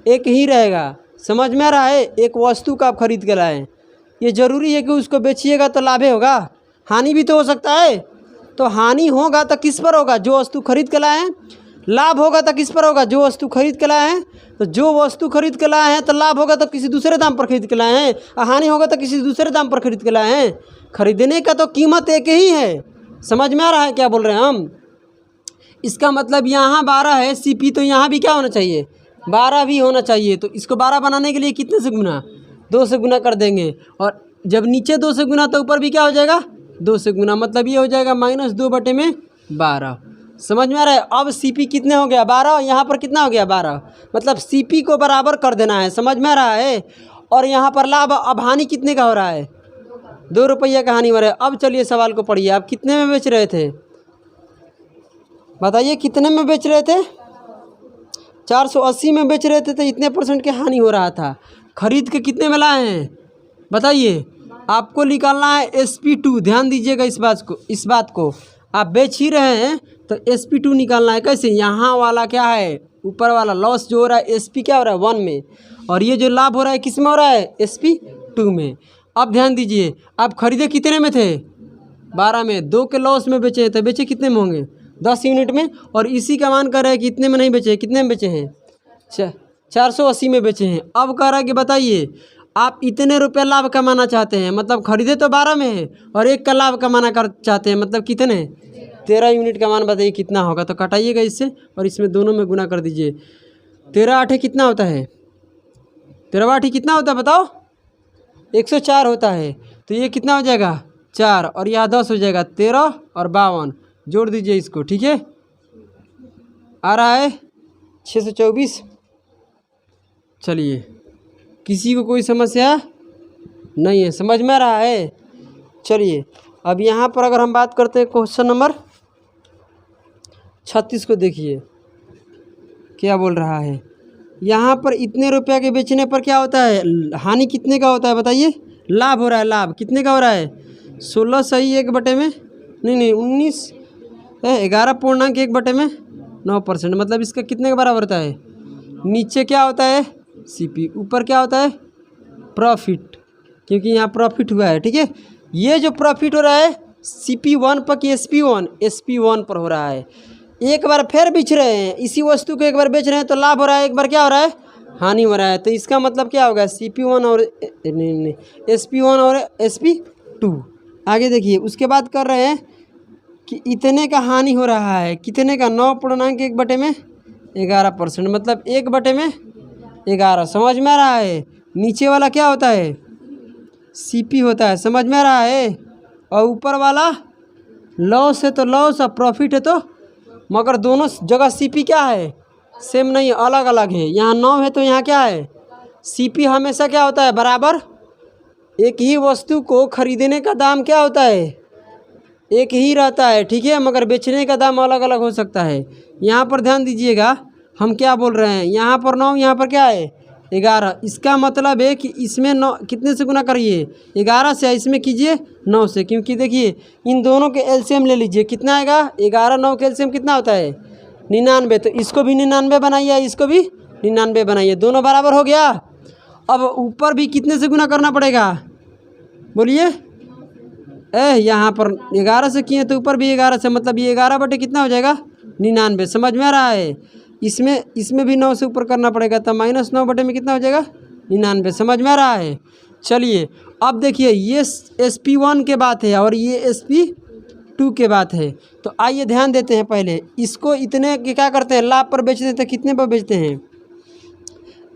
एक ही रहेगा। समझ में आ रहा है? एक वस्तु का आप खरीद के लाएँ, ये ज़रूरी है कि उसको बेचिएगा तो लाभ होगा, हानि भी तो हो सकता है। तो हानि होगा तो किस पर होगा, जो वस्तु खरीद के लाए हैं। लाभ होगा तो किस पर होगा, जो वस्तु खरीद के लाए हैं। तो जो वस्तु खरीद के लाए हैं तो लाभ होगा तो किसी दूसरे दाम पर खरीद के लाए हैं, और हानि होगा तो किसी दूसरे दाम पर खरीद के लाए हैं। खरीदने का तो कीमत एक ही है। समझ में आ रहा है क्या बोल रहे हैं हम? इसका मतलब यहाँ 12 है सीपी, तो यहाँ भी क्या होना चाहिए, 12 भी होना चाहिए। तो इसको 12 बनाने के लिए कितने से गुना, 2 से गुना कर देंगे। और जब नीचे 2 से गुना तो ऊपर भी क्या हो जाएगा, 2 से गुना। मतलब ये हो जाएगा -2/12। समझ में आ रहा है? अब सीपी कितने हो गया, 12। यहाँ पर कितना हो गया, 12। मतलब सीपी को बराबर कर देना है। समझ में आ रहा है? और यहाँ पर लाभ, अब हानि कितने का हो रहा है, 2 रुपये का हानि हो रहा है। अब चलिए सवाल को पढ़िए, आप कितने में बेच रहे थे, बताइए कितने में बेच रहे थे, 480 में बेच रहे थे, तो इतने % की हानि हो रहा था। खरीद के कितने में लाए हैं बताइए? आपको निकालना है SP2। ध्यान दीजिएगा इस बात को आप बेच ही रहे हैं तो SP2 निकालना है। कैसे, यहाँ वाला क्या है, ऊपर वाला लॉस जो हो रहा है SP क्या हो रहा है, 1 में, और ये जो लाभ हो रहा है किस में हो रहा है, SP2 में। अब ध्यान दीजिए, आप खरीदे कितने में थे, 12 में, 2 के लॉस में बेचे, तो बेचे कितने में होंगे, 10 यूनिट में। और इसी का मान कर रहा है कि इतने में नहीं बेचे, कितने में बेचे हैं, 480 में बेचे हैं। अब कह रहा है कि बताइए आप इतने रुपये लाभ कमाना चाहते हैं, मतलब खरीदे तो 12 में है और 1 का लाभ कमाना कर चाहते हैं, मतलब कितने, 13 यूनिट का मान बताइए कितना होगा। तो कटाइएगा इससे और इसमें दोनों में गुना कर दीजिए। 13 8 कितना होता है, 13 8 कितना होता है बताओ, 104 होता है। तो ये कितना हो जाएगा, 4, और यहाँ 10 हो जाएगा, 13 और 52 जोड़ दीजिए इसको, ठीक है। आ रहा है 624। चलिए किसी को कोई समस्या नहीं है, समझ में आ रहा है? चलिए अब यहाँ पर अगर हम बात करते हैं क्वेश्चन नंबर 36 को, देखिए क्या बोल रहा है। यहाँ पर इतने रुपया के बेचने पर क्या होता है, हानि कितने का होता है बताइए, लाभ हो रहा है। लाभ कितने का हो रहा है, 16 सही 1/, नहीं 19 11.1/9%। मतलब इसका कितने के बराबर होता है, नीचे क्या होता है सीपी, ऊपर क्या होता है प्रॉफिट, क्योंकि यहाँ प्रॉफिट हुआ है, ठीक है। ये जो प्रॉफिट हो रहा है CP1 पर कि SP1 पर हो रहा है। एक बार फिर बेच रहे हैं इसी वस्तु को, एक बार बेच रहे हैं तो लाभ हो रहा है, एक बार क्या हो रहा है हानि हो रहा है। तो इसका मतलब क्या होगा, CP1 और नहीं SP1 और SP2। आगे देखिए, उसके बाद कर रहे हैं कि इतने का हानि हो रहा है, कितने का, 9.1/11%, मतलब 1/11। समझ में आ रहा है। नीचे वाला क्या होता है, CP होता है, समझ में आ रहा है। और ऊपर वाला लॉस है तो लॉस, और प्रॉफिट है तो, मगर दोनों जगह CP क्या है, सेम नहीं, अलग अलग है। यहाँ 9 है तो यहाँ क्या है, CP हमेशा क्या होता है, बराबर। एक ही वस्तु को खरीदने का दाम क्या होता है, एक ही रहता है, ठीक है, मगर बेचने का दाम अलग अलग हो सकता है। यहाँ पर ध्यान दीजिएगा, हम क्या बोल रहे हैं, यहाँ पर 9, यहाँ पर क्या है 11। इसका मतलब है कि इसमें 9 कितने से गुना करिए, 11 से, इसमें कीजिए 9 से, क्योंकि देखिए इन दोनों के एलसीएम ले लीजिए, कितना आएगा, 11, 9 के एलसीएम कितना होता है 99। तो इसको भी 99 बनाइए, इसको भी 99 बनाइए, दोनों बराबर हो गया। अब ऊपर भी कितने से गुना करना पड़ेगा, बोलिए। यहाँ पर 11 से किए तो ऊपर भी 11 से, मतलब ये 11 बटे कितना हो जाएगा 99। समझ में आ रहा है। इसमें भी 9 से ऊपर करना पड़ेगा, तो -9 बटे में कितना हो जाएगा 99। समझ में आ रहा है। चलिए अब देखिए, ये SP1 के बात है और ये SP2 के बात है। तो आइए ध्यान देते हैं, पहले इसको इतने के क्या करते हैं, लाभ पर बेचते हैं। तो कितने पर बेचते हैं,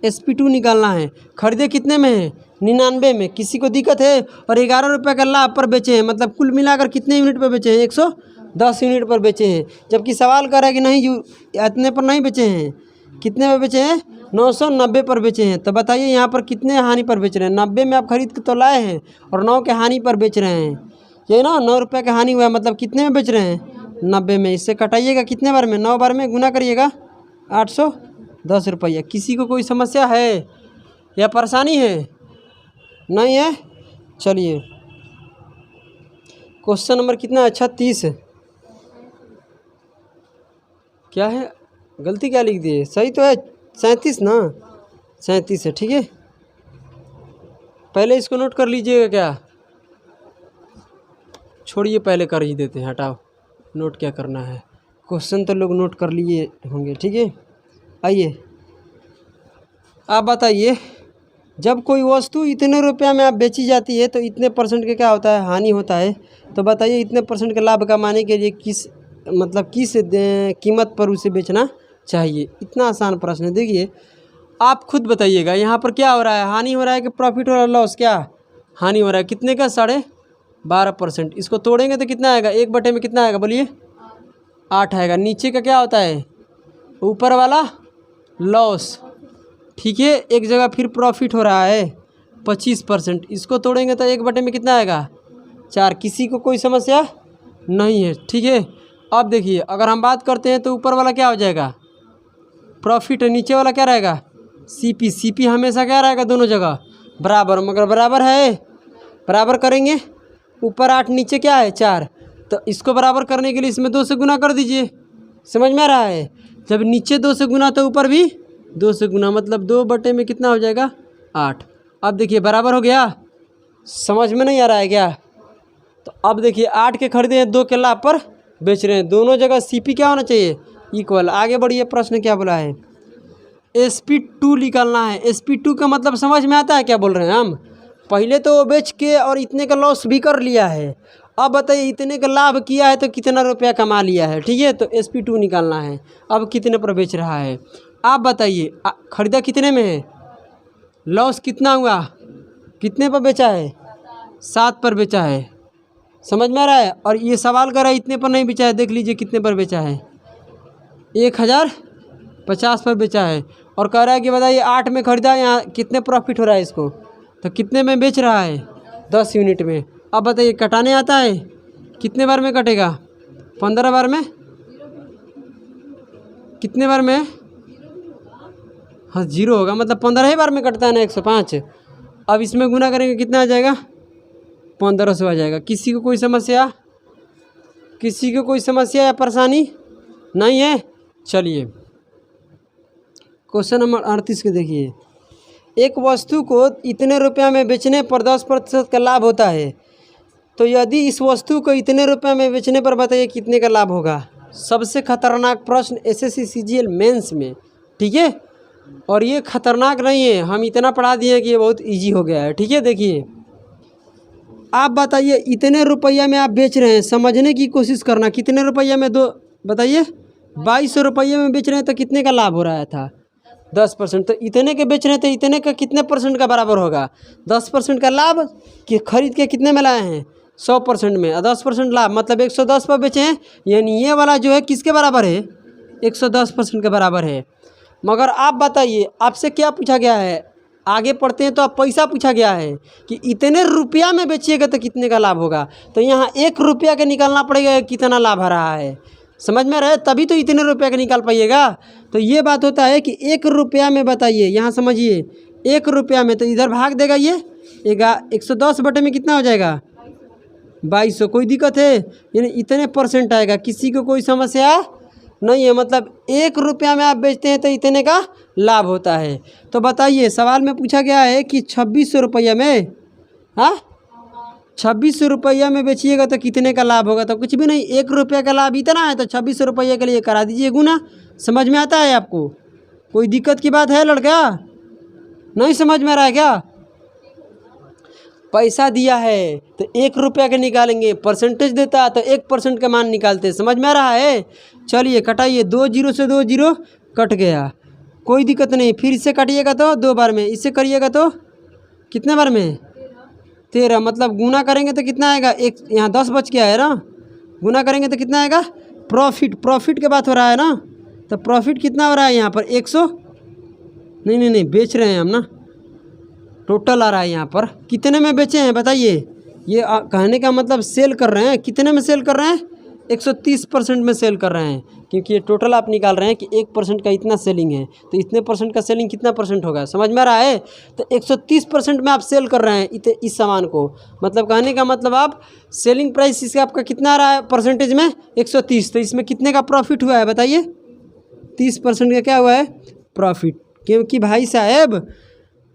SP2 निकालना है। खरीदे कितने में है, 99 में, किसी को दिक्कत है। और 11 रुपये का लाभ पर बेचे हैं, मतलब कुल मिलाकर कितने यूनिट पर बेचे हैं, 110 यूनिट पर बेचे हैं। जबकि सवाल कर रहा है कि नहीं इतने पर नहीं बेचे हैं, कितने पर बेचे हैं, 990 पर बेचे हैं। तो बताइए यहाँ पर कितने हानि पर बेच रहे हैं। 90 में आप खरीद के तो लाए हैं और 9 के हानि पर बेच रहे हैं, ये ना 9 रुपये का हानि हुआ है, मतलब कितने में बेच रहे हैं, 90 में। इससे कटाइएगा कितने बार में, 9 बार में गुना करिएगा, 810 रुपया। किसी को कोई समस्या है या परेशानी है, नहीं है। चलिए क्वेश्चन नंबर कितना है, 36। क्या है, गलती क्या लिख दिए, सही तो है 37 ना, 37 है, ठीक है। पहले इसको नोट कर लीजिएगा, क्या छोड़िए, पहले कर ही देते हैं, हटाओ, नोट क्या करना है। क्वेश्चन तो लोग नोट कर लिए होंगे, ठीक है। आइए आप बताइए, जब कोई वस्तु इतने रुपया में आप बेची जाती है तो इतने % का क्या होता है, हानि होता है। तो बताइए इतने % का लाभ कमाने के लिए किस कीमत पर उसे बेचना चाहिए। इतना आसान प्रश्न है। देखिए आप खुद बताइएगा, यहाँ पर क्या हो रहा है, हानि हो रहा है कि प्रॉफिट हो रहा है, लॉस, क्या हानि हो रहा है, कितने का, 12.5%। इसको तोड़ेंगे तो कितना आएगा, 1 बटे में कितना आएगा, बोलिए 8 आएगा। नीचे का क्या होता है, ऊपर वाला लॉस, ठीक है। एक जगह फिर प्रॉफिट हो रहा है 25%, इसको तोड़ेंगे तो 1 बटे में कितना आएगा, 4। किसी को कोई समस्या नहीं है, ठीक है। अब देखिए अगर हम बात करते हैं तो ऊपर वाला क्या हो जाएगा, प्रॉफिट, नीचे वाला क्या रहेगा, CP हमेशा क्या रहेगा, दोनों जगह बराबर, मगर बराबर है, बराबर करेंगे, ऊपर 8 नीचे क्या है 4। तो इसको बराबर करने के लिए इसमें 2 से गुना कर दीजिए। समझ में आ रहा है। जब नीचे 2 से गुना तो ऊपर भी 2 से गुना, मतलब 2 बटे में कितना हो जाएगा, 8। अब देखिए बराबर हो गया, समझ में नहीं आ रहा है क्या। तो अब देखिए 8 के खरीदे हैं, 2 के लाभ पर बेच रहे हैं, दोनों जगह CP क्या होना चाहिए, इक्वल। आगे बढ़िए, प्रश्न क्या बोला है, SP2 निकालना है। SP2 का मतलब समझ में आता है क्या बोल रहे हैं हम। पहले तो वो बेच के और इतने का लॉस भी कर लिया है, अब बताइए इतने का लाभ किया है तो कितना रुपया कमा लिया है, ठीक है। तो SP2 निकालना है। अब कितने पर बेच रहा है, आप बताइए, खरीदा कितने में है, लॉस कितना हुआ, कितने पर बेचा है, 7 पर बेचा है। समझ में आ रहा है। और ये सवाल कर रहा है इतने पर नहीं बेचा है, देख लीजिए कितने पर बेचा है, 1050 पर बेचा है। और कह रहा है कि बताइए 8 में खरीदा, यहाँ कितने प्रॉफिट हो रहा है इसको, तो कितने में बेच रहा है, 10 यूनिट में। अब बताइए कटाने आता है, कितने बार में कटेगा, 15 बार में, कितने बार में, हाँ 0 होगा, मतलब 15 ही बार में कटता है ना, 105। अब इसमें गुना करेंगे कितना आ जाएगा, 1500 आ जाएगा। किसी को कोई समस्या, किसी को कोई समस्या या परेशानी नहीं है। चलिए क्वेश्चन नंबर 38 के देखिए, एक वस्तु को इतने रुपया में बेचने पर 10% का लाभ होता है, तो यदि इस वस्तु को इतने रुपये में बेचने पर बताइए कितने का लाभ होगा। सबसे खतरनाक प्रश्न SSC CGL मेंस में, ठीक है। और ये ख़तरनाक नहीं है, हम इतना पढ़ा दिए कि ये बहुत इजी हो गया है। ठीक है, देखिए आप बताइए इतने रुपया में आप बेच रहे हैं, समझने की कोशिश करना। कितने रुपया में दो बताइए, 2200 रुपये में बेच रहे हैं तो कितने का लाभ हो रहा था? 10%। तो इतने के बेच रहे हैं तो इतने का कितने परसेंट का बराबर होगा? 10% का लाभ कि खरीद के कितने में लाए हैं? 100% में, और 10% लाभ मतलब 110 पर बेचे हैं। यानी ये वाला जो है किसके बराबर है? 110% के बराबर है। मगर आप बताइए आपसे क्या पूछा गया है? आगे पढ़ते हैं तो आप पैसा पूछा गया है कि इतने रुपया में बेचिएगा तो कितने का लाभ होगा। तो यहाँ 1 रुपया का निकालना पड़ेगा कितना लाभ आ रहा है, समझ में रहे, तभी तो इतने रुपया का निकाल पाइएगा। तो ये बात होता है कि 1 रुपया में बताइए, यहाँ समझिए 1 रुपया में तो इधर भाग देगा ये 110 बटे में कितना हो जाएगा? 2200। कोई दिक्कत है? यानी इतने परसेंट आएगा, किसी को कोई समस्या नहीं है। मतलब 1 रुपया में आप बेचते हैं तो इतने का लाभ होता है। तो बताइए सवाल में पूछा गया है कि 2600 रुपया में, हाँ 2600 रुपया में बेचिएगा तो कितने का लाभ होगा? तो कुछ भी नहीं, 1 रुपया का लाभ इतना है तो 2600 रुपये के लिए करा दीजिए गुना। समझ में आता है आपको? कोई दिक्कत की बात है लड़का? नहीं समझ में आ रहा है क्या? पैसा दिया है तो 1 रुपया के निकालेंगे, परसेंटेज देता है तो 1% का मान निकालते। समझ में आ रहा है? चलिए कटाइए, 2 जीरो से 2 जीरो कट गया, कोई दिक्कत नहीं। फिर इससे काटिएगा तो 2 बार में, इससे करिएगा तो कितने बार में? 13। मतलब गुना करेंगे तो कितना आएगा? एक यहाँ 10 बच गया है ना, गुना करेंगे तो कितना आएगा? प्रॉफिट के बात हो रहा है ना, तो प्रॉफिट कितना हो रहा है यहाँ पर? 100 नहीं बेच रहे हैं हम ना, टोटल आ रहा है यहाँ पर। कितने में बेचे हैं बताइए? ये कहने का मतलब सेल कर रहे हैं, कितने में सेल कर रहे हैं? 130% में सेल कर रहे हैं, क्योंकि ये टोटल आप निकाल रहे हैं कि 1% का इतना सेलिंग है, तो इतने परसेंट का सेलिंग कितना परसेंट होगा? समझ में आ रहा है? तो 130% में आप सेल कर रहे हैं इस सामान को। मतलब कहने का मतलब आप सेलिंग प्राइस इसका आपका कितना आ रहा है परसेंटेज में? 130। तो इसमें कितने का प्रॉफिट हुआ है बताइए? 30% का क्या हुआ है? प्रॉफिट। क्योंकि भाई साहब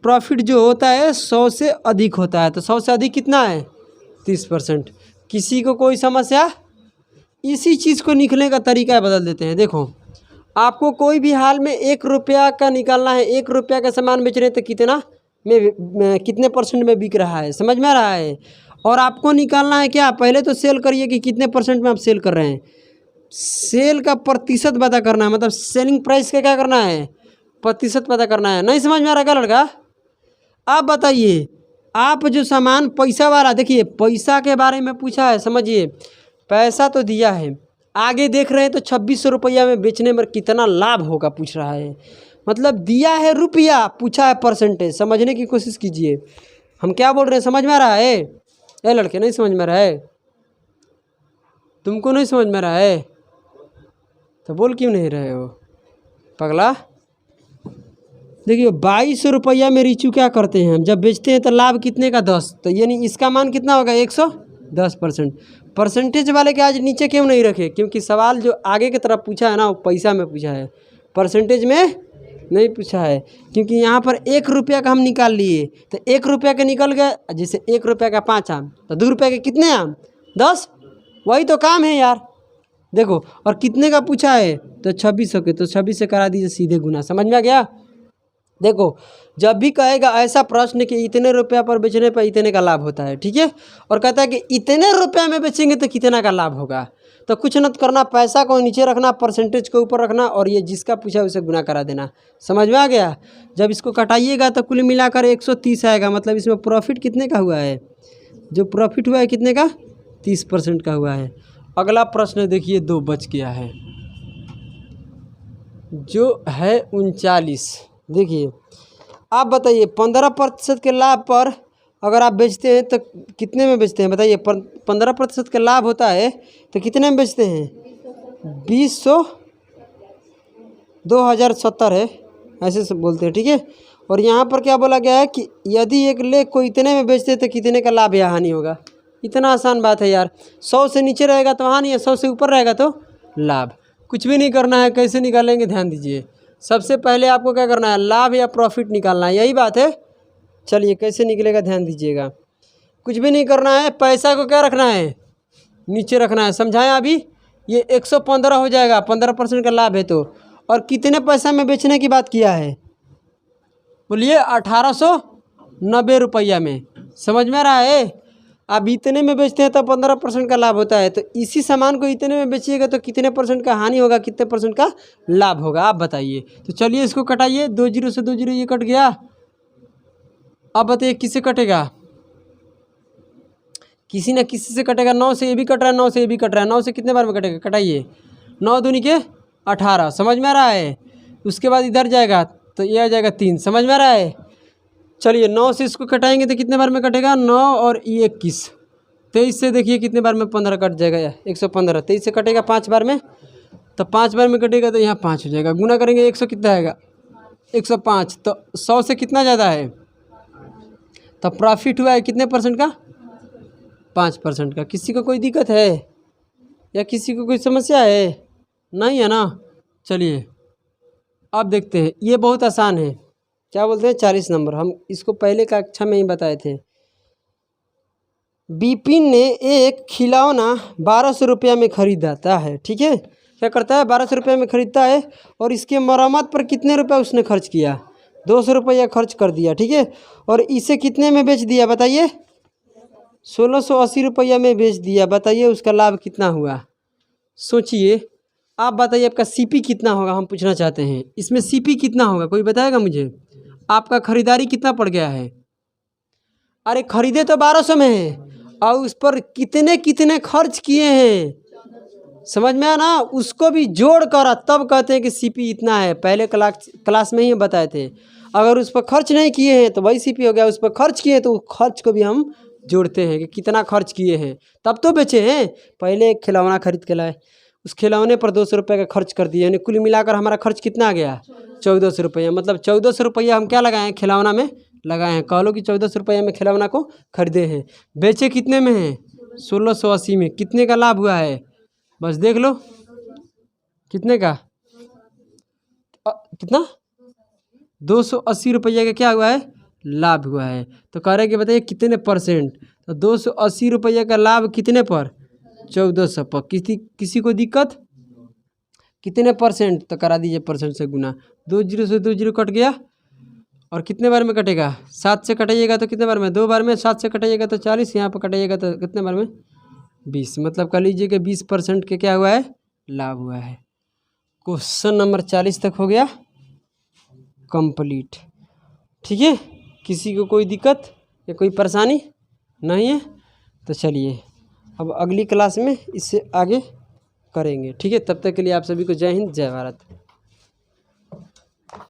प्रॉफिट जो होता है 100 से अधिक होता है, तो 100 से अधिक कितना है? 30%। किसी को कोई समस्या? इसी चीज़ को निकलने का तरीका बदल देते हैं। देखो आपको कोई भी हाल में 1 रुपया का निकालना है, 1 रुपया का सामान बेच रहे हैं तो कितना में कितने परसेंट में बिक रहा है? समझ में आ रहा है? और आपको निकालना है क्या? पहले तो सेल करिए कि कितने परसेंट में आप सेल कर रहे हैं, सेल का प्रतिशत पता करना है। मतलब सेलिंग प्राइस का क्या करना है? प्रतिशत पता करना है। नहीं समझ में आ रहा क्या लड़का? आप बताइए, आप जो सामान पैसा वाला, देखिए पैसा के बारे में पूछा है, समझिए पैसा तो दिया है, आगे देख रहे हैं तो 2600 रुपया में बेचने में कितना लाभ होगा पूछ रहा है। मतलब दिया है रुपया, पूछा है परसेंटेज। समझने की कोशिश कीजिए, हम क्या बोल रहे हैं समझ में आ रहा है? ए लड़के नहीं समझ में आ रहा है? तुमको नहीं समझ में आ रहा है तो बोल क्यों नहीं रहे हो पगला? देखिए 2200 रुपया में रीचू क्या करते हैं हम, जब बेचते हैं तो लाभ कितने का? 10। तो यानी इसका मान कितना होगा? 110%। परसेंटेज वाले के आज नीचे क्यों नहीं रखे? क्योंकि सवाल जो आगे की तरफ पूछा है ना वो पैसा में पूछा है, परसेंटेज में नहीं पूछा है। क्योंकि यहाँ पर 1 रुपया का हम निकाल लिए, तो 1 रुपया के निकल गए। जैसे 1 रुपया का 5 आम तो 2 रुपये के कितने आम? 10। वही तो काम है यार। देखो और कितने का पूछा है? तो 2600 के, तो 26 से करा दीजिए सीधे गुना। समझ में आ गया? देखो जब भी कहेगा ऐसा प्रश्न कि इतने रुपया पर बेचने पर इतने का लाभ होता है, ठीक है, और कहता है कि इतने रुपया में बेचेंगे तो कितना का लाभ होगा, तो कुछ न करना, पैसा को नीचे रखना, परसेंटेज को ऊपर रखना, और ये जिसका पूछा उसे गुना करा देना। समझ में आ गया? जब इसको कटाइएगा तो कुल मिलाकर 130 आएगा। मतलब इसमें प्रॉफिट कितने का हुआ है? जो प्रॉफिट हुआ है कितने का? 30% का हुआ है। अगला प्रश्न देखिए, 2 बच गया है, जो है 39। देखिए आप बताइए 15% के लाभ पर अगर आप बेचते हैं तो कितने में बेचते हैं बताइए? 15% का लाभ होता है तो कितने में बेचते हैं? 2000 2070 है, ऐसे सब बोलते हैं, ठीक है। और यहाँ पर क्या बोला गया है कि यदि एक लेख को इतने में बेचते हैं तो कितने का लाभ या हानि होगा। इतना आसान बात है यार। 100 से नीचे रहेगा तो हानि है, 100 से ऊपर रहेगा तो लाभ। कुछ भी नहीं करना है। कैसे निकालेंगे ध्यान दीजिए। सबसे पहले आपको क्या करना है? लाभ या प्रॉफिट निकालना है, यही बात है। चलिए कैसे निकलेगा ध्यान दीजिएगा। कुछ भी नहीं करना है, पैसा को क्या रखना है? नीचे रखना है। समझाएं अभी? ये 115 हो जाएगा, 15% का लाभ है तो। और कितने पैसा में बेचने की बात किया है? बोलिए 1890 रुपया में। समझ में आ रहा है? आप इतने में बेचते हैं तो 15% का लाभ होता है, तो इसी सामान को इतने में बेचिएगा तो कितने % का हानि होगा, कितने % का लाभ होगा, आप बताइए। तो चलिए इसको कटाइए, 2 जीरो से 2 जीरो ये कट गया। अब बताइए किससे कटेगा, किसी न किसी से कटेगा। 9 से ये भी कट रहा है, 9 से ये भी कट रहा है, 9 से कितने बार में कटेगा, कटाइए। 9 दूनी के 18, समझ में आ रहा है? उसके बाद इधर जाएगा तो ये आ जाएगा 3, समझ में आ रहा है? चलिए 9 से इसको कटाएंगे तो कितने बार में कटेगा, 9 और ये 21, 23 से देखिए कितने बार में 15 कट जाएगा, 115। 23 से कटेगा 5 बार में, तो 5 बार में कटेगा तो यहाँ 5 हो जाएगा। गुना करेंगे 100 कितना आएगा, 105। तो 100 से कितना ज़्यादा है, तो प्रॉफिट हुआ है कितने % का, 5% का। किसी को कोई दिक्कत है या किसी को कोई समस्या है? नहीं है ना। चलिए अब देखते हैं, ये बहुत आसान है। क्या बोलते हैं, 40 नंबर, हम इसको पहले कक्षा में ही बताए थे। बिपिन ने एक खिलौना 1200 रुपया में खरीदता है, ठीक है। क्या करता है, 1200 रुपये में खरीदता है, और इसके मरम्मत पर कितने रुपए उसने खर्च किया, 200 रुपया खर्च कर दिया, ठीक है। और इसे कितने में बेच दिया, बताइए, 1680 रुपया में बेच दिया। बताइए उसका लाभ कितना हुआ, सोचिए। आप बताइए आपका सीपी कितना होगा, हम पूछना चाहते हैं। इसमें सीपी कितना होगा, कोई बताएगा मुझे? आपका खरीदारी कितना पड़ गया है? अरे खरीदे तो 1200 में है, और उस पर कितने कितने खर्च किए हैं, समझ में आया ना? उसको भी जोड़ कर तब कहते हैं कि सीपी इतना है। पहले क्लास में ही बताए थे। अगर उस पर खर्च नहीं किए हैं तो वही सीपी हो गया, उस पर खर्च किए तो खर्च को भी हम जोड़ते हैं कि कितना खर्च किए हैं, तब तो बेचे हैं। पहले एक खिलौना खरीद के लाए, उस खिलौने पर 200 रुपये का खर्च कर दिए, यानी कुल मिलाकर हमारा खर्च कितना आ गया, 1400 रुपया। मतलब 1400 रुपया हम क्या लगाए हैं, खिलौना में लगाए हैं। कह लो कि 1400 रुपया में खिलौना को खरीदे हैं। बेचे कितने में हैं, 1680 में। कितने का लाभ हुआ है, बस देख लो कितने का, कितना, 280 रुपया का क्या हुआ है, लाभ हुआ है। तो कह रहे कि बताइए कितने %, तो 280 रुपया का लाभ कितने पर, 1400 पर। किसी को दिक्कत, कितने %, तो करा दीजिए % से गुना। 2 जीरो से 2 जीरो कट गया, और कितने बार में कटेगा, 7 से कटाइएगा तो कितने बार में, 2 बार में। 7 से कटाइएगा तो 40, यहाँ पर कटाइएगा तो कितने बार में, 20। मतलब कह लीजिए कि 20% के क्या हुआ है, लाभ हुआ है। क्वेश्चन नंबर 40 तक हो गया कंप्लीट, ठीक है। किसी को कोई दिक्कत या कोई परेशानी नहीं है? तो चलिए अब अगली क्लास में इससे आगे करेंगे, ठीक है। तब तक के लिए आप सभी को जय हिंद, जय भारत।